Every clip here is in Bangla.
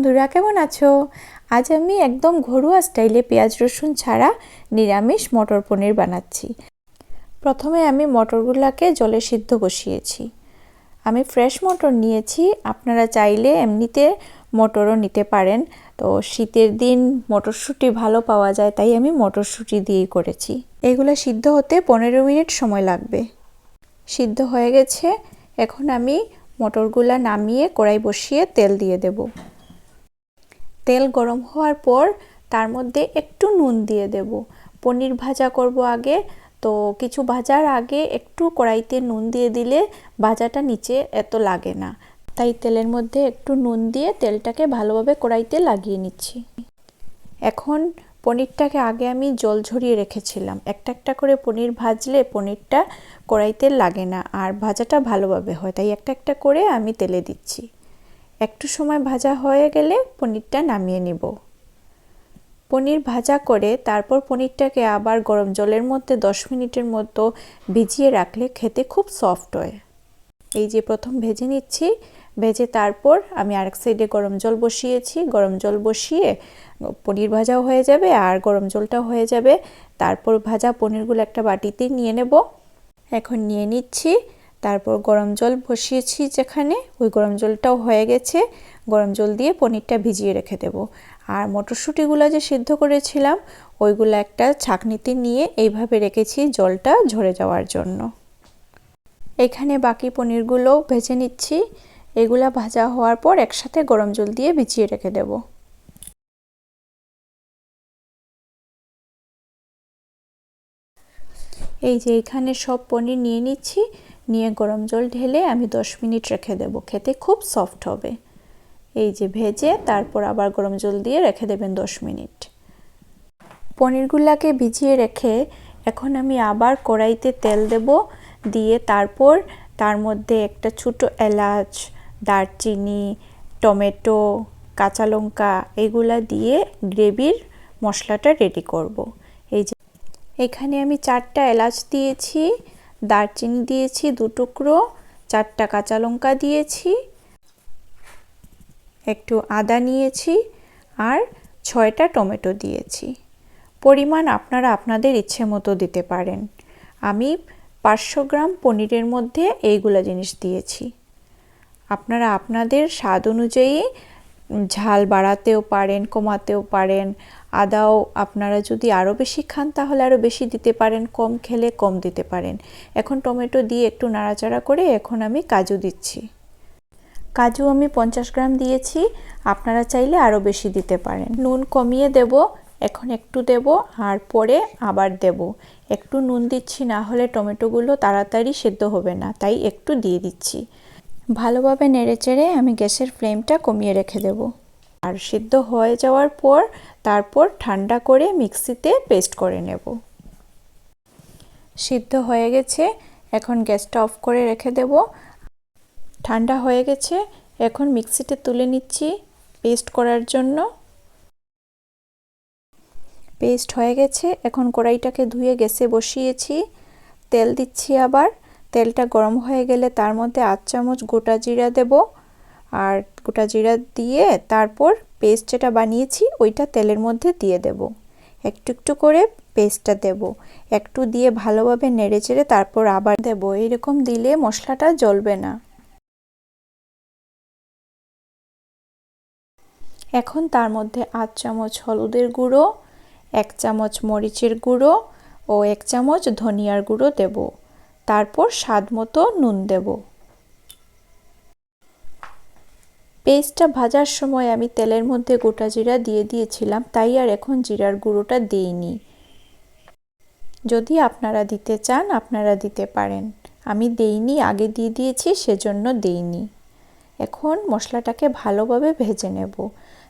বন্ধুরা, কেমন আছো? আজ আমি একদম ঘরোয়া স্টাইলে পেঁয়াজ রসুন ছাড়া নিরামিষ মটর পনির বানাচ্ছি। প্রথমে আমি মটরগুলোকে জলে সিদ্ধ বসিয়েছি। আমি ফ্রেশ মটর নিয়েছি, আপনারা চাইলে এমনিতে মটরও নিতে পারেন। তো শীতের দিন মটরশুঁটি ভালো পাওয়া যায়, তাই আমি মটরশুঁটি দিয়েই করেছি। এগুলো সিদ্ধ হতে 15 মিনিট সময় লাগবে। সিদ্ধ হয়ে গেছে, এখন আমি মটরগুলা নামিয়ে কড়াই বসিয়ে তেল দিয়ে দেব। তেল গরম হওয়ার পর তার মধ্যে একটু নুন দিয়ে দেব। পনির ভাজা করব আগে, তো কিছু ভাজার আগে একটু কড়াইতে নুন দিয়ে দিলে ভাজাটা নিচে এত লাগে না। তাই তেলের মধ্যে একটু নুন দিয়ে তেলটাকে ভালোভাবে কড়াইতে লাগিয়ে নিচ্ছি। এখন পনিরটাকে আগে আমি জল ঝরিয়ে রেখেছিলাম। একটা একটা করে পনির ভাজলে পনিরটা কড়াইতে লাগে না আর ভাজাটা ভালোভাবে হয়, তাই একটা একটা করে আমি তেলে দিচ্ছি। একটু সময় ভাজা হয়ে গেলে পনিরটা নামিয়ে নিব। পনির ভাজা করে তারপর পনিরটাকে আবার গরম জলের মধ্যে 10 মিনিটের মতো ভিজিয়ে রাখলে খেতে খুব সফট হয়। এই যে প্রথম ভেজে নিচ্ছি, ভেজে তারপর আমি আরেক সাইডে গরম জল বসিয়েছি। গরম জল বসিয়ে পনির ভাজাও হয়ে যাবে আর গরম জলটাও হয়ে যাবে। তারপর ভাজা পনিরগুলো একটা বাটিতে নিয়ে নেব। এখন নিয়ে নিচ্ছি। তারপর গরম জল বসিয়েছি যেখানে, ওই গরম জলটাও হয়ে গেছে। গরম জল দিয়ে পনিরটা ভিজিয়ে রেখে দেব। আর মটরশুঁটিগুলো যে সিদ্ধ করেছিলাম ওইগুলো একটা ছাঁকনিতে নিয়ে এইভাবে রেখেছি জলটা ঝরে যাওয়ার জন্য। এখানে বাকি পনিরগুলো ভেজে নিচ্ছি। এগুলা ভাজা হওয়ার পর একসাথে গরম জল দিয়ে ভিজিয়ে রেখে দেব। এই যে এখানে সব পনির নিয়ে নিচ্ছি, নিয়ে গরম জল ঢেলে আমি 10 মিনিট রেখে দেব। খেতে খুব সফট হবে। এই যে ভেজে তারপর আবার গরম জল দিয়ে রেখে দেবেন 10 মিনিট। পনিরগুলাকে ভিজিয়ে রেখে এখন আমি আবার কড়াইতে তেল দেব, দিয়ে তারপর তার মধ্যে একটা ছোটো এলাচ, দারচিনি, টমেটো, কাঁচা লঙ্কা এগুলা দিয়ে গ্রেভির মশলাটা রেডি করব। এই যে এখানে আমি 4টা এলাচ দিয়েছি, দারচিনি দিয়েছি 2 টুকরো, 4টা কাঁচা লঙ্কা দিয়েছি, একটু আদা নিয়েছি আর 6টা টমেটো দিয়েছি। পরিমাণ আপনারা আপনাদের ইচ্ছে মতো দিতে পারেন। আমি 500 গ্রাম পনিরের মধ্যে এইগুলা জিনিস দিয়েছি। আপনারা আপনাদের স্বাদ অনুযায়ী ঝাল বাড়াতেও পারেন, কমাতেও পারেন। আদাও আপনারা যদি আরও বেশি খান তাহলে আরও বেশি দিতে পারেন, কম খেলে কম দিতে পারেন। এখন টমেটো দিয়ে একটু নাড়াচাড়া করে এখন আমি কাজু দিচ্ছি। কাজু আমি 50 গ্রাম দিয়েছি, আপনারা চাইলে আরও বেশি দিতে পারেন। নুন কমিয়ে দেব, এখন একটু দেব আর পরে আবার দেব। একটু নুন দিচ্ছি, না হলে টমেটোগুলো তাড়াতাড়ি সেদ্ধ হবে না, তাই একটু দিয়ে দিচ্ছি। ভালোভাবে নেড়েচেড়ে আমি গ্যাসের ফ্লেমটা কমিয়ে রেখে দেব। আর সিদ্ধ হয়ে যাওয়ার পর তারপর ঠান্ডা করে মিক্সিতে পেস্ট করে নেব। সিদ্ধ হয়ে গেছে, এখন গ্যাসটা অফ করে রেখে দেব। ঠান্ডা হয়ে গেছে, এখন মিক্সিতে তুলে নিচ্ছি পেস্ট করার জন্য। পেস্ট হয়ে গেছে, এখন কড়াইটাকে ধুয়ে গ্যাসে বসিয়েছি। তেল দিচ্ছি আবার। তেলটা গরম হয়ে গেলে তার মধ্যে 8 চামচ গোটা জিরা দেব। আর গোটা জিরা দিয়ে তারপর পেস্ট যেটা বানিয়েছি ওইটা তেলের মধ্যে দিয়ে দেব। একটু একটু করে পেস্টটা দেব। একটু দিয়ে ভালোভাবে নেড়েচেড়ে তারপর আবার দেব। এইরকম দিলে মশলাটা জ্বলবে না। এখন তার মধ্যে 8 চামচ হলুদের গুঁড়ো, 1 চামচ মরিচের গুঁড়ো ও 1 চামচ ধনিয়ার গুঁড়ো দেব। তারপর স্বাদ মতো নুন দেব। পেস্টটা ভাজার সময় আমি তেলের মধ্যে গোটা জিরা দিয়ে দিয়েছিলাম, তাই আর এখন জিরার গুঁড়োটা দিইনি। যদি আপনারা দিতে চান আপনারা দিতে পারেন, আমি দেইনি, আগে দিয়ে দিয়েছি সেজন্য দেইনি। এখন মশলাটাকে ভালোভাবে ভেজে নেব।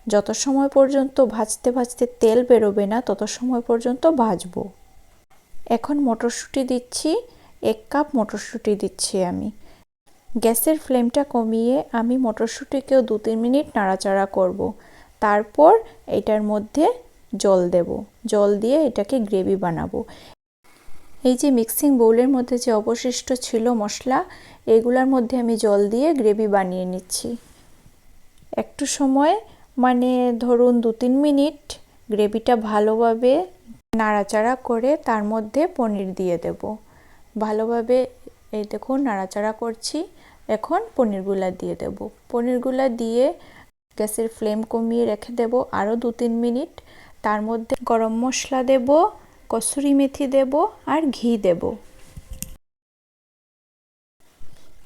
যত সময় পর্যন্ত ভাজতে ভাজতে তেল বেরোবে না তত সময় পর্যন্ত ভাজবো। এখন মটরশুঁটি দিচ্ছি, 1 কাপ মটরশুঁটি দিচ্ছি আমি। গ্যাসের ফ্লেমটা কমিয়ে আমি মটরশুঁটিকেও 2-3 মিনিট নাড়াচাড়া করব। তারপর এটার মধ্যে জল দেব। জল দিয়ে এটাকে গ্রেভি বানাবো। এই যে মিক্সিং বোলের মধ্যে যে অবশিষ্ট ছিল মশলা, এগুলোর মধ্যে আমি জল দিয়ে গ্রেভি বানিয়ে নিচ্ছি। একটু সময় মানে ধরুন 2-3 মিনিট গ্রেভিটা ভালোভাবে নাড়াচাড়া করে তার মধ্যে পনির দিয়ে দেব। ভালোভাবে এই দেখুন নাড়াচাড়া করছি। এখন পনিরগুলা দিয়ে দেব। পনিরগুলা দিয়ে গ্যাসের ফ্লেম কমিয়ে রেখে দেব আরও 2-3 মিনিট। তার মধ্যে গরম মশলা দেব, কসুরি মেথি দেব আর ঘি দেব।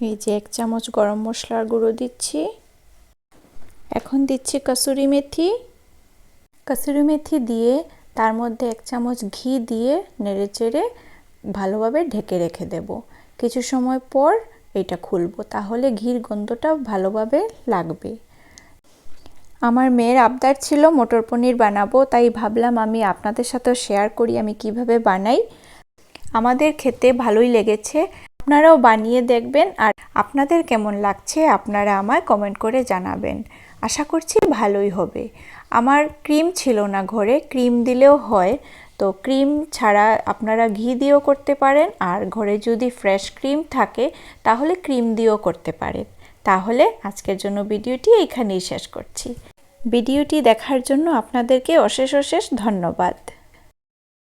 এই যে 1 চামচ গরম মশলার গুঁড়ো দিচ্ছি। এখন দিচ্ছি কসুরি মেথি। কসুরি মেথি দিয়ে তার মধ্যে 1 চামচ ঘি দিয়ে নেড়েচেড়ে ভালোভাবে ঢেকে রেখে দেব। কিছু সময় পর এটা খুলবো, তাহলে ঘির গন্ধটা ভালোভাবে লাগবে। আমার মেয়ের আবদার ছিল মটর পনির বানাবো, তাই ভাবলাম আমি আপনাদের সাথেও শেয়ার করি আমি কিভাবে বানাই। আমাদের খেতে ভালোই লেগেছে। আপনারাও বানিয়ে দেখবেন আর আপনাদের কেমন লাগছে আপনারা আমায় কমেন্ট করে জানাবেন। আশা করছি ভালোই হবে। আমার ক্রিম ছিল না ঘরে, ক্রিম দিলেও হয়, তো ক্রিম ছাড়া আপনারা ঘি দিয়েও করতে পারেন, আর ঘরে যদি ফ্রেশ ক্রিম থাকে তাহলে ক্রিম দিয়েও করতে পারেন। তাহলে আজকের জন্য ভিডিওটি এইখানেই শেষ করছি। ভিডিওটি দেখার জন্য আপনাদেরকে অশেষ অশেষ ধন্যবাদ।